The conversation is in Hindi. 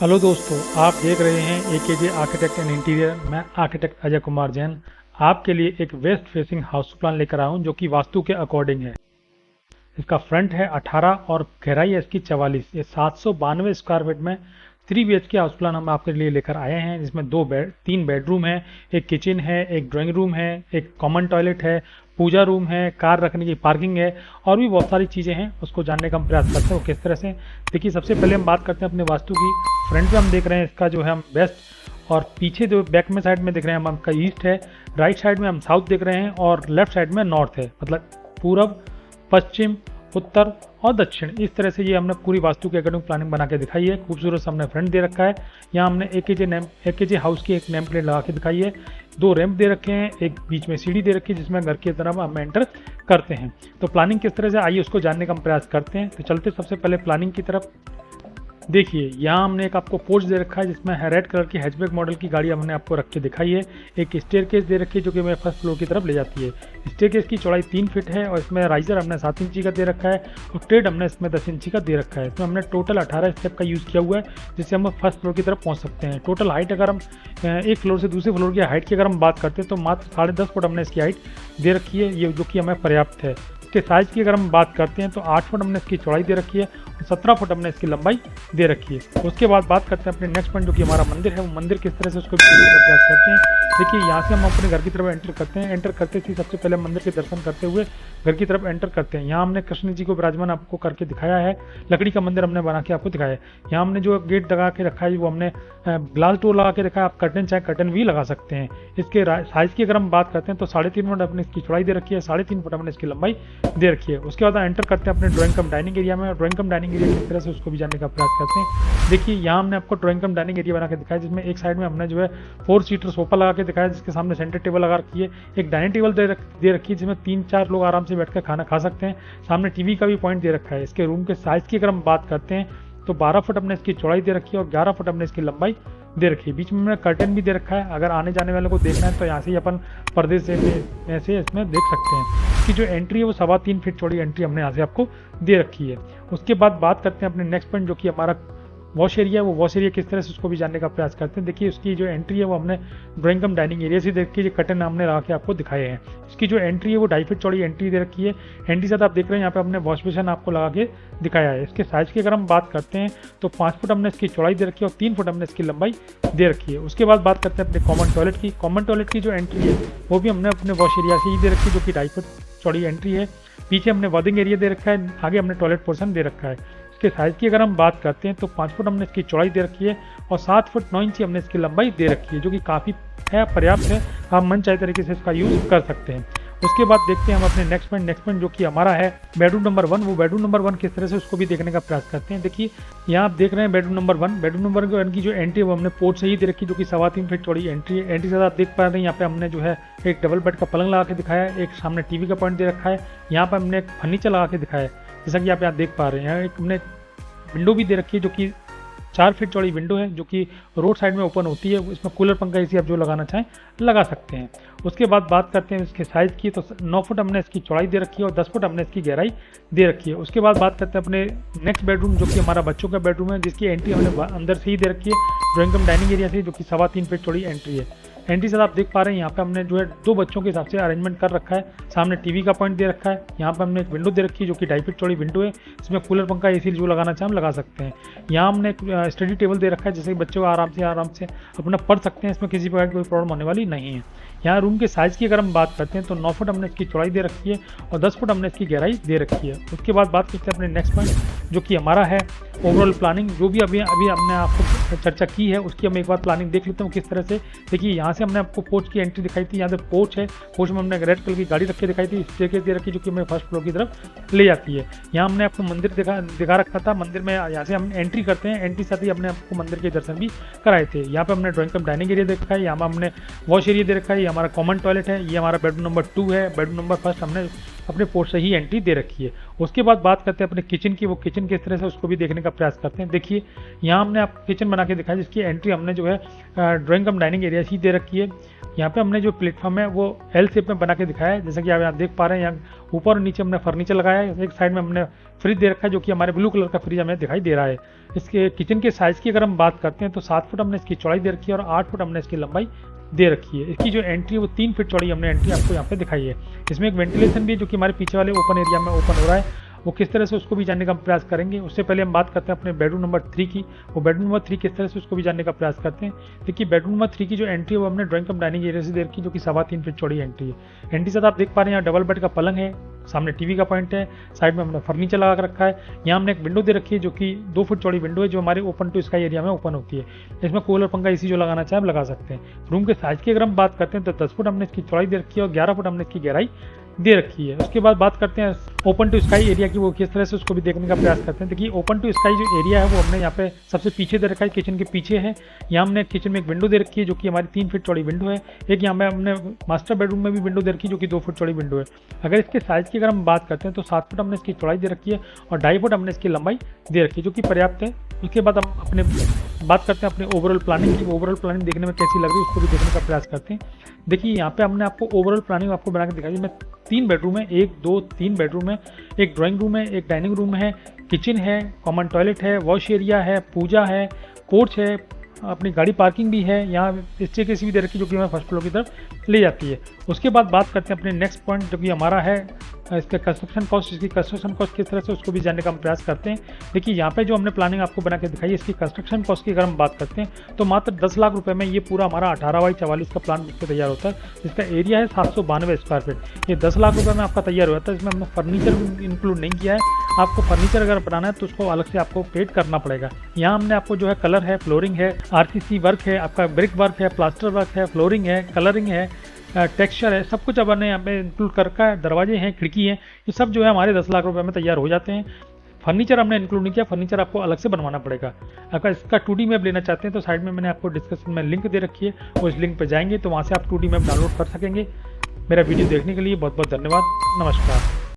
हेलो दोस्तों, आप देख रहे हैं एकेजे आर्किटेक्ट एंड इंटीरियर। मैं आर्किटेक्ट अजय कुमार जैन आपके लिए एक वेस्ट फेसिंग हाउस प्लान लेकर आया हूं जो कि वास्तु के अकॉर्डिंग है। इसका फ्रंट है 18 और गहराई है इसकी 44। ये 792 स्क्वायर फीट में 3 BHK हाउस प्लान हम आपके लिए लेकर आए हैं, जिसमें 3 बेडरूम है, एक किचन है, एक ड्राइंग रूम है, एक कॉमन टॉयलेट है, पूजा रूम है, कार रखने की पार्किंग है और भी बहुत सारी चीज़ें हैं। उसको जानने का हम प्रयास करते हैं वो किस तरह से। देखिए, सबसे पहले हम बात करते हैं अपने वास्तु की। फ्रंट पे हम देख रहे हैं इसका जो है हम वेस्ट, और पीछे जो बैक में साइड में देख रहे हैं हम आपका ईस्ट है, राइट साइड में हम साउथ देख रहे हैं और लेफ्ट साइड में नॉर्थ है, मतलब पूरब, पश्चिम, उत्तर और दक्षिण। इस तरह से ये हमने पूरी वास्तु के अकॉर्डिंग प्लानिंग बना के दिखाई है। खूबसूरत सा हमने फ्रंट दे रखा है। यहाँ हमने एकेजे हाउस की एक नेम प्लेट लगा के दिखाई है। 2 रैंप दे रखे हैं, एक बीच में सीढ़ी दे रखी है जिसमें घर की तरफ हम एंटर करते हैं। तो प्लानिंग किस तरह से, आइए उसको जानने का हम प्रयास करते हैं। तो चलते सबसे पहले प्लानिंग की तरफ। देखिए, यहाँ हमने एक आपको पोर्च दे रखा है जिसमें रेड कलर की हैचबैक मॉडल की गाड़ी हमने आपको रख के दिखाई है। एक स्टेयरकेस दे रखी है जो कि हमें फर्स्ट फ्लोर की तरफ ले जाती है। स्टेयरकेस की चौड़ाई 3 फीट है और इसमें राइजर हमने 7 इंची का दे रखा है और ट्रेड हमने इसमें 10 इंची का दे रखा है। इसमें हमने टोटल 18 स्टेप का यूज़ किया हुआ है जिससे हम फर्स्ट फ्लोर की तरफ पहुँच सकते हैं। टोटल हाइट अगर हम एक फ्लोर से दूसरे फ्लोर की हाइट की अगर हम बात करते हैं तो मात्र 10.5 फुट हमने इसकी हाइट दे रखी है, ये जो कि हमें पर्याप्त है। इसके साइज़ की अगर हम बात करते हैं तो 8 फुट हमने इसकी चौड़ाई दे रखी है और 17 फुट हमने इसकी लंबाई दे रखी है। उसके बाद बात करते हैं अपने नेक्स्ट पॉइंट जो कि हमारा मंदिर है। वो मंदिर किस तरह से उसको प्रयास करते हैं। देखिए, यहाँ से हम अपने घर की तरफ एंटर करते हैं। एंटर करते ही सबसे पहले मंदिर के दर्शन करते हुए घर की तरफ एंटर करते हैं। यहाँ हमने कृष्ण जी को विराजमान आपको करके दिखाया है। लकड़ी का मंदिर हमने बना के आपको दिखाया है। यहाँ हमने जो गेट लगा के रखा है वो हमने ग्लास डोर लगा के रखा है। आप कर्टन चाहे कर्टन भी लगा सकते हैं। इसके साइज़ की अगर हम बात करते हैं तो 3.5 फुट अपने इसकी चौड़ाई दे रखी है, 3.5 फुट हमने इसकी लंबाई दे रखी है। उसके बाद एंटर करते हैं अपने ड्राइंग कम डाइनिंग एरिया में। ड्राइंग कम डाइनिंग एरिया किस तरह से उसको भी जानने का प्रयास करते हैं। देखिए, यहाँ हमने आपको ड्राइंग कम डाइनिंग एरिया बना के दिखाया जिसमें एक साइड में हमने जो है 4 सीटर सोफा लगा के दिखाया जिसके सामने सेंटर टेबल लगा रखी है। एक डाइनिंग टेबल दे रखी है जिसमें 3-4 लोग आराम से बैठकर खाना खा सकते हैं। सामने टीवी का भी पॉइंट दे रखा है। इसके रूम के साइज़ की अगर हम बात करते हैं तो 12 फुट हमने इसकी चौड़ाई दे रखी है और 11 फुट हमने इसकी लंबाई दे रखी है। बीच में हमने कर्टन भी दे रखा है। अगर आने जाने वालों को देखना है तो यहाँ से ही अपन पर्दे से ऐसे इसमें देख सकते हैं। इसकी जो एंट्री है वो 3.25 फीट चौड़ी एंट्री हमने यहाँ से आपको दे रखी है। उसके बाद बात करते हैं अपने नेक्स्ट पॉइंट जो कि हमारा वॉश एरिया। वो वॉश एरिया किस तरह से उसको भी जानने का प्रयास करते हैं। देखिए, उसकी जो एंट्री है वो हमने ड्राइंग कम डाइनिंग एरिया से देख के कर्टन हमने लगा के आपको दिखाए हैं। इसकी जो एंट्री है वो 2.5 फीट चौड़ी एंट्री दे रखी है। एंट्री साथ आप देख रहे हैं यहाँ पे हमने वॉश बेसिन आपको लगा के दिखाया है। इसके साइज़ की अगर हम बात करते हैं तो 5 फुट हमने इसकी चौड़ाई दे रखी है और 3 फुट हमने इसकी लंबाई दे रखी है। उसके बाद बात करते हैं अपने कॉमन टॉयलेट की। कॉमन टॉयलेट की जो एंट्री है वो भी हमने अपने वॉश एरिया से ही दे रखी है जो कि 2.5 फुट चौड़ी एंट्री है। पीछे हमने वर्किंग एरिया दे रखा है, आगे हमने टॉयलेट पोर्शन दे रखा है। इसके साइज़ की अगर हम बात करते हैं तो 5 फुट हमने इसकी चौड़ाई दे रखी है और 7 फुट 9 इंची हमने इसकी लंबाई दे रखी है जो कि काफ़ी है, पर्याप्त है। आप मन चाहे तरीके से इसका यूज़ कर सकते हैं। उसके बाद देखते हैं हम अपने नेक्स्ट पॉइंट जो कि हमारा है बेडरूम नंबर 1। वो बेडरूम नंबर 1 किस तरह से उसको भी देखने का प्रयास करते हैं। देखिए, यहाँ आप देख रहे हैं बेडरूम नंबर 1। बेडरूम नंबर 1 की जो एंट्री है वो हमने पोर्च से ही दे रखी जो कि 3.25 फीट चौड़ी एंट्री है। एंट्री से आप देख पा रहे हैं यहाँ पे हमने जो है एक डबल बेड का पलंग लगा के दिखाया है। एक सामने टीवी का पॉइंट दे रखा है। यहाँ पर हमने एक फर्नीचर लगा के दिखाया है जैसा कि आप यहाँ देख पा रहे हैं। एक हमने विंडो भी दे रखी है जो कि 4 फीट चौड़ी विंडो है जो कि रोड साइड में ओपन होती है। इसमें कूलर पंखा एसी आप जो लगाना चाहें लगा सकते हैं। उसके बाद बात करते हैं इसके साइज़ की। तो 9 फुट हमने इसकी चौड़ाई दे रखी है और 10 फुट हमने इसकी गहराई दे रखी है। उसके बाद बात करते हैं अपने नेक्स्ट बेडरूम जो कि हमारा बच्चों का बेडरूम है जिसकी एंट्री हमने अंदर से ही दे रखी है ड्राइंग कम डाइनिंग एरिया से जो कि 3.25 फीट चौड़ी एंट्री है। एंट्री से आप देख पा रहे हैं यहाँ पे हमने जो है 2 बच्चों के हिसाब से अरेंजमेंट कर रखा है। सामने टीवी का पॉइंट दे रखा है। यहाँ पे हमने एक विंडो दे रखी है जो कि 2.5 फीट चौड़ी विंडो है। इसमें कूलर पंखा एसी जो लगाना चाहें हम लगा सकते हैं। यहाँ हमने एक स्टडी टेबल दे रखा है जिससे बच्चों आराम से अपना पढ़ सकते हैं। इसमें किसी प्रकार की कोई प्रॉब्लम होने वाली नहीं है। यहाँ रूम के साइज़ की अगर हम बात करते हैं तो 9 फुट हमने इसकी चौड़ाई दे रखी है और 10 फुट हमने इसकी गहराई दे रखी है। उसके बाद बात करते हैं अपने नेक्स्ट पॉइंट जो कि हमारा है ओवरऑल प्लानिंग। जो भी अभी हमने आपको चर्चा की है उसकी हम एक बार प्लानिंग देख लेते हैं किस तरह से। देखिए, यहाँ से हमने आपको पोर्च की एंट्री दिखाई थी। यहाँ से पोर्च है। पोर्च में हमने रेड कलर की गाड़ी रख के दिखाई थी। स्टेयरकेस दे रखी जो कि हमें फर्स्ट फ्लोर की तरफ ले जाती है। यहाँ हमने आपको मंदिर दिखा रखा था। मंदिर में यहाँ से हम एंट्री करते हैं। एंट्री साथ ही हमने आपको मंदिर के दर्शन भी कराए थे। यहाँ पे हमने ड्राइंग कम डाइनिंग एरिया देखा है। यहाँ पर हमने वॉश एरिया दे रखा है। ये हमारा कॉमन टॉयलेट है। ये हमारा बेडरूम नंबर 2 है। बेडरूम नंबर 1 हमने अपने पोर्ट से ही एंट्री दे रखी है। उसके बाद बात करते हैं अपने किचन की। वो किचन किस तरह से उसको भी देखने का प्रयास करते हैं। देखिए, यहाँ हमने आप किचन बना के दिखाया जिसकी एंट्री हमने जो है ड्राइंग कम डाइनिंग एरिया ही दे रखी रखी है। यहाँ पे हमने जो प्लेटफॉर्म है वो एल शेप में बना के दिखाया है, जैसा कि आप यहाँ देख पा रहे हैं। यहाँ ऊपर और नीचे हमने फर्नीचर लगाया है, एक साइड में हमने फ्रिज दे रखा है जो कि हमारे ब्लू कलर का फ्रिज हमें दिखाई दे रहा है। इसके किचन के साइज़ की अगर हम बात करते हैं तो 7 फुट हमने इसकी चौड़ाई दे रखी है और 8 फुट हमने इसकी लंबाई दे रखी है। इसकी जो एंट्री है वो 3 फीट चौड़ी हमने एंट्री आपको यहाँ पे दिखाई है। इसमें एक वेंटिलेशन भी है जो कि हमारे पीछे वाले ओपन एरिया में ओपन हो रहा है, वो किस तरह से उसको भी जानने का प्रयास करेंगे। उससे पहले हम बात करते हैं अपने बेडरूम नंबर 3 की। वो बेडरूम नंबर 3 किस तरह से उसको भी जानने का प्रयास करते हैं। देखिए बेडरूम नंबर 3 की जो एंट्री है वो हमने ड्राइंग कम डाइनिंग एरिया से दे रखी है जो कि 3.25 फीट चौड़ी एंट्री है। एंट्री से आप देख पा रहे हैं यहाँ डबल बेड का पलंग है, सामने टीवी का पॉइंट है, साइड में हमने फर्नीचर लगा कर रखा है। यहाँ हमने एक विंडो दे रखी है जो कि 2 फुट चौड़ी विंडो है जो हमारे ओपन टू स्काई एरिया में ओपन होती है। इसमें कूलर पंखा एसी जो लगाना चाहे हम लगा सकते हैं। रूम के साइज की अगर हम बात करते हैं तो 10 फुट हमने इसकी चौड़ाई दे रखी है और 11 फुट हमने इसकी गहराई दे रखी है। उसके बाद बात करते हैं ओपन टू स्काई एरिया की, वो किस तरह से उसको भी देखने का प्रयास करते हैं। देखिए ओपन टू स्काई जो एरिया है वो हमने यहाँ पे सबसे पीछे दे रखा है, किचन के पीछे है। यहाँ हमने किचन में एक विंडो दे रखी है जो कि हमारी 3 फीट चौड़ी विंडो है। एक यहाँ पे हमने मास्टर बेडरूम में भी विंडो दे रखी है जो कि 2 फुट चौड़ी विंडो है। अगर इसके साइज की अगर हम बात करते हैं तो 7 फुट हमने इसकी चौड़ाई दे रखी है और 2.5 फुट हमने इसकी लंबाई दे रखी है जो कि पर्याप्त है। उसके बाद हम अपने बात करते हैं अपने ओवरऑल प्लानिंग की। ओवरऑल प्लानिंग देखने में कैसी लग रही है उसको भी देखने का प्रयास करते हैं। देखिए यहाँ पे हमने आपको ओवरऑल प्लानिंग आपको बना के दिखाई है। 3 बेडरूम है, 1 2 3 बेडरूम है, एक ड्राइंग रूम है, एक डाइनिंग रूम है, किचन है, कॉमन टॉयलेट है, वॉश एरिया है, पूजा है, पोर्च है, अपनी गाड़ी पार्किंग भी है। यहाँ स्टेयरकेस भी दे रखी है जो कि हमें फर्स्ट फ्लोर की तरफ ले जाती है। उसके बाद बात करते हैं अपने नेक्स्ट पॉइंट जो कि हमारा है इसका कंस्ट्रक्शन कॉस्ट। इसकी कंस्ट्रक्शन कॉस्ट किस तरह से उसको भी जानने का हम प्रयास करते हैं। देखिए यहाँ पे जो हमने प्लानिंग आपको बना के दिखाई है इसकी कंस्ट्रक्शन कॉस्ट की अगर हम बात करते हैं तो मात्र 10 लाख रुपए में ये पूरा हमारा 18x44 का प्लान मुझसे तैयार होता है, जिसका एरिया है 792 स्क्वायर फीट। ये 10 लाख रुपए में आपका तैयार हुआ था। इसमें हमने फर्नीचर इंक्लूड नहीं किया है। आपको फर्नीचर अगर बनाना है तो उसको अलग से आपको पेड करना पड़ेगा। यहाँ हमने आपको जो है कलर है, फ्लोरिंग है, RCC वर्क है, आपका ब्रिक वर्क है, प्लास्टर वर्क है, फ्लोरिंग है, कलरिंग है, टेक्सचर है, सब कुछ अब हमने यहाँ पे इंक्लूड कर रखा है। दरवाजे हैं, खिड़की हैं, ये सब जो है हमारे 10 लाख रुपए में तैयार हो जाते हैं। फर्नीचर हमने इंक्लूड नहीं किया, फर्नीचर आपको अलग से बनवाना पड़ेगा। अगर इसका 2D मैप लेना चाहते हैं तो साइड में मैंने आपको डिस्क्रिप्शन में लिंक दे रखी है, उस लिंक पर जाएंगे तो वहाँ से आप 2D मैप डाउनलोड कर सकेंगे। मेरा वीडियो देखने के लिए बहुत बहुत धन्यवाद। नमस्कार।